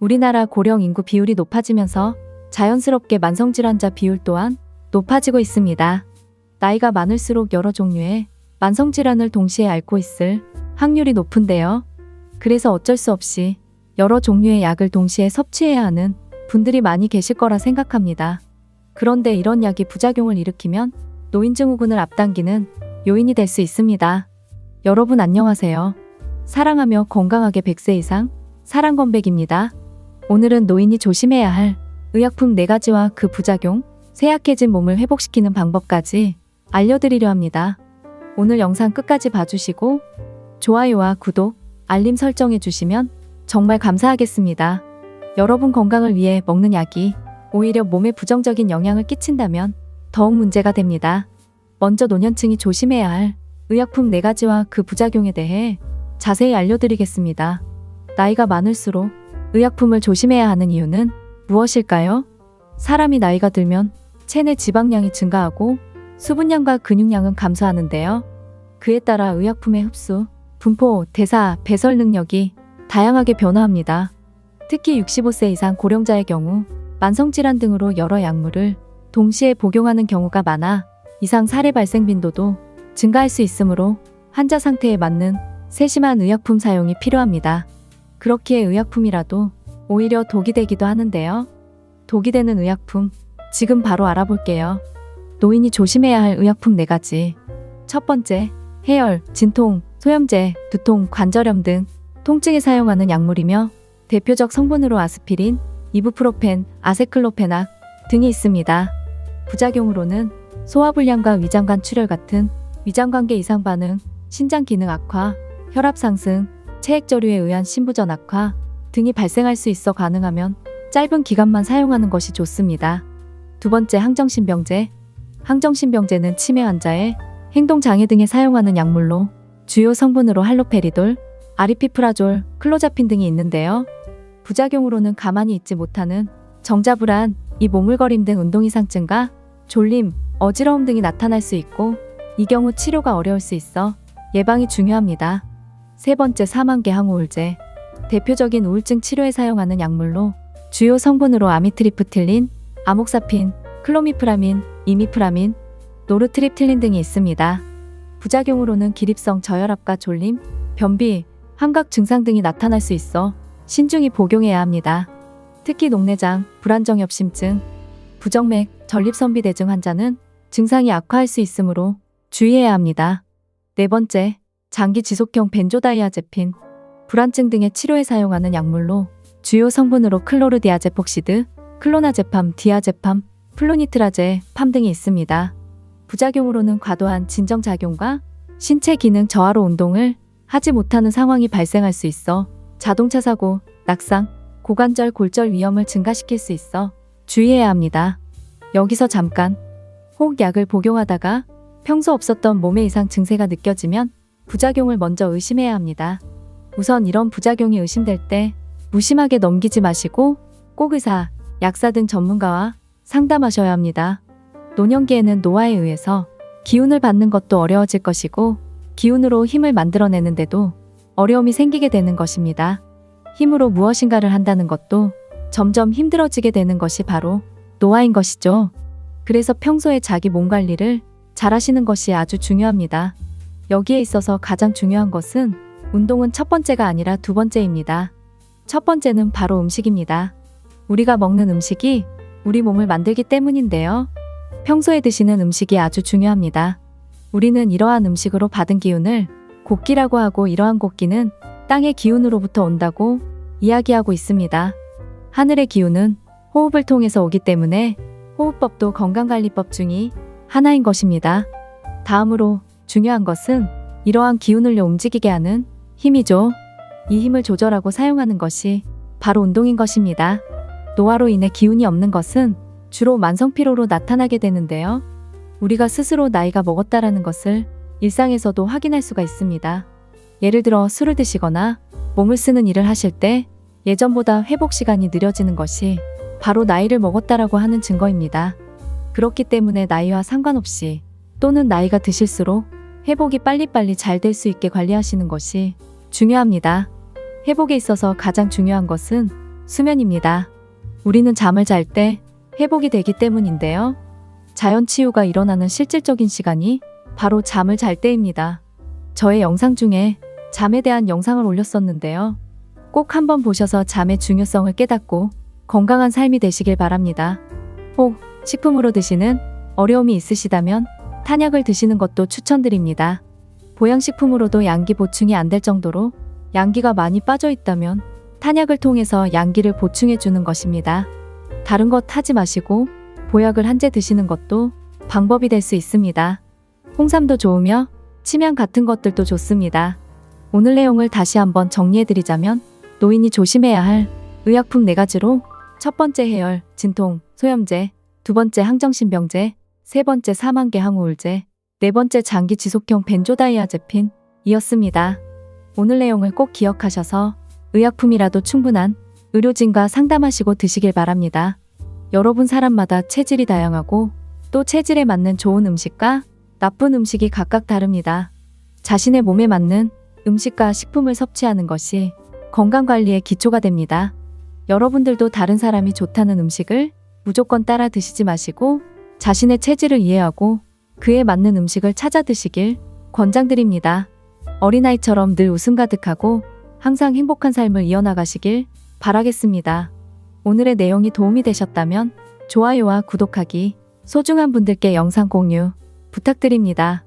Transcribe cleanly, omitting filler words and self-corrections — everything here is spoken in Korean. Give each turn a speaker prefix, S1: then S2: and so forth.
S1: 우리나라 고령 인구 비율이 높아지면서 자연스럽게 만성질환자 비율 또한 높아지고 있습니다. 나이가 많을수록 여러 종류의 만성질환을 동시에 앓고 있을 확률이 높은데요. 그래서 어쩔 수 없이 여러 종류의 약을 동시에 섭취해야 하는 분들이 많이 계실 거라 생각합니다. 그런데 이런 약이 부작용을 일으키면 노인증후군을 앞당기는 요인이 될 수 있습니다. 여러분 안녕하세요. 사랑하며 건강하게 100세 이상 사랑건백입니다. 오늘은 노인이 조심해야 할 의약품 4가지와 그 부작용, 쇠약해진 몸을 회복시키는 방법까지 알려드리려 합니다. 오늘 영상 끝까지 봐주시고 좋아요와 구독, 알림 설정해 주시면 정말 감사하겠습니다. 여러분 건강을 위해 먹는 약이 오히려 몸에 부정적인 영향을 끼친다면 더욱 문제가 됩니다. 먼저 노년층이 조심해야 할 의약품 4가지와 그 부작용에 대해 자세히 알려드리겠습니다. 나이가 많을수록 의약품을 조심해야 하는 이유는 무엇일까요? 사람이 나이가 들면 체내 지방량이 증가하고 수분량과 근육량은 감소하는데요. 그에 따라 의약품의 흡수, 분포, 대사, 배설 능력이 다양하게 변화합니다. 특히 65세 이상 고령자의 경우 만성질환 등으로 여러 약물을 동시에 복용하는 경우가 많아 이상 사례 발생 빈도도 증가할 수 있으므로 환자 상태에 맞는 세심한 의약품 사용이 필요합니다. 그렇기에 의약품이라도 오히려 독이 되기도 하는데요. 독이 되는 의약품, 지금 바로 알아볼게요. 노인이 조심해야 할 의약품 4가지. 첫 번째, 해열, 진통, 소염제, 두통, 관절염 등 통증에 사용하는 약물이며 대표적 성분으로 아스피린, 이부프로펜, 아세클로페낙 등이 있습니다. 부작용으로는 소화불량과 위장관 출혈 같은 위장관계 이상 반응, 신장 기능 악화, 혈압 상승, 체액저류에 의한 신부전 악화 등이 발생할 수 있어 가능하면 짧은 기간만 사용하는 것이 좋습니다. 두 번째, 항정신병제. 항정신병제는 치매 환자의 행동장애 등에 사용하는 약물로 주요 성분으로 할로페리돌, 아리피프라졸, 클로자핀 등이 있는데요. 부작용으로는 가만히 있지 못하는 정자불안, 입 오물거림 등 운동이상증과 졸림, 어지러움 등이 나타날 수 있고 이 경우 치료가 어려울 수 있어 예방이 중요합니다. 세 번째, 사망계 항우울제. 대표적인 우울증 치료에 사용하는 약물로 주요 성분으로 아미트리프틸린, 아목사핀, 클로미프라민, 이미프라민, 노르트립틸린 등이 있습니다. 부작용으로는 기립성 저혈압과 졸림, 변비, 환각 증상 등이 나타날 수 있어 신중히 복용해야 합니다. 특히 녹내장, 불안정협심증, 부정맥, 전립선비대 등 환자는 증상이 악화할 수 있으므로 주의해야 합니다. 네 번째, 장기 지속형 벤조다이아제핀. 불안증 등의 치료에 사용하는 약물로 주요 성분으로 클로르디아제폭시드, 클로나제팜, 디아제팜, 플루니트라제, 팜 등이 있습니다. 부작용으로는 과도한 진정작용과 신체 기능 저하로 운동을 하지 못하는 상황이 발생할 수 있어 자동차 사고, 낙상, 고관절, 골절 위험을 증가시킬 수 있어 주의해야 합니다. 여기서 잠깐, 혹 약을 복용하다가 평소 없었던 몸의 이상 증세가 느껴지면 부작용을 먼저 의심해야 합니다. 우선 이런 부작용이 의심될 때 무심하게 넘기지 마시고 꼭 의사, 약사 등 전문가와 상담하셔야 합니다. 노년기에는 노화에 의해서 기운을 받는 것도 어려워질 것이고 기운으로 힘을 만들어내는데도 어려움이 생기게 되는 것입니다. 힘으로 무엇인가를 한다는 것도 점점 힘들어지게 되는 것이 바로 노화인 것이죠. 그래서 평소에 자기 몸 관리를 잘 하시는 것이 아주 중요합니다. 여기에 있어서 가장 중요한 것은 운동은 첫 번째가 아니라 두 번째입니다. 첫 번째는 바로 음식입니다. 우리가 먹는 음식이 우리 몸을 만들기 때문인데요. 평소에 드시는 음식이 아주 중요합니다. 우리는 이러한 음식으로 받은 기운을 곡기라고 하고 이러한 곡기는 땅의 기운으로부터 온다고 이야기하고 있습니다. 하늘의 기운은 호흡을 통해서 오기 때문에 호흡법도 건강관리법 중의 하나인 것입니다. 다음으로 중요한 것은 이러한 기운을 움직이게 하는 힘이죠. 이 힘을 조절하고 사용하는 것이 바로 운동인 것입니다. 노화로 인해 기운이 없는 것은 주로 만성피로로 나타나게 되는데요. 우리가 스스로 나이가 먹었다라는 것을 일상에서도 확인할 수가 있습니다. 예를 들어 술을 드시거나 몸을 쓰는 일을 하실 때 예전보다 회복 시간이 느려지는 것이 바로 나이를 먹었다라고 하는 증거입니다. 그렇기 때문에 나이와 상관없이 또는 나이가 드실수록 회복이 빨리빨리 잘 될 수 있게 관리하시는 것이 중요합니다. 회복에 있어서 가장 중요한 것은 수면입니다. 우리는 잠을 잘 때 회복이 되기 때문인데요. 자연 치유가 일어나는 실질적인 시간이 바로 잠을 잘 때입니다. 저의 영상 중에 잠에 대한 영상을 올렸었는데요. 꼭 한번 보셔서 잠의 중요성을 깨닫고 건강한 삶이 되시길 바랍니다. 혹 식품으로 드시는 어려움이 있으시다면 탄약을 드시는 것도 추천드립니다. 보양식품으로도 양기 보충이 안 될 정도로 양기가 많이 빠져 있다면 탄약을 통해서 양기를 보충해 주는 것입니다. 다른 것 하지 마시고 보약을 한 재 드시는 것도 방법이 될 수 있습니다. 홍삼도 좋으며 침향 같은 것들도 좋습니다. 오늘 내용을 다시 한번 정리해드리자면 노인이 조심해야 할 의약품 4가지로 첫 번째 해열, 진통, 소염제, 두 번째 항정신병제, 세 번째 사망계 항우울제, 네 번째 장기 지속형 벤조다이아제핀 이었습니다. 오늘 내용을 꼭 기억하셔서 의약품이라도 충분한 의료진과 상담하시고 드시길 바랍니다. 여러분 사람마다 체질이 다양하고 또 체질에 맞는 좋은 음식과 나쁜 음식이 각각 다릅니다. 자신의 몸에 맞는 음식과 식품을 섭취하는 것이 건강관리의 기초가 됩니다. 여러분들도 다른 사람이 좋다는 음식을 무조건 따라 드시지 마시고 자신의 체질을 이해하고 그에 맞는 음식을 찾아 드시길 권장드립니다. 어린아이처럼 늘 웃음 가득하고 항상 행복한 삶을 이어나가시길 바라겠습니다. 오늘의 내용이 도움이 되셨다면 좋아요와 구독하기, 소중한 분들께 영상 공유 부탁드립니다.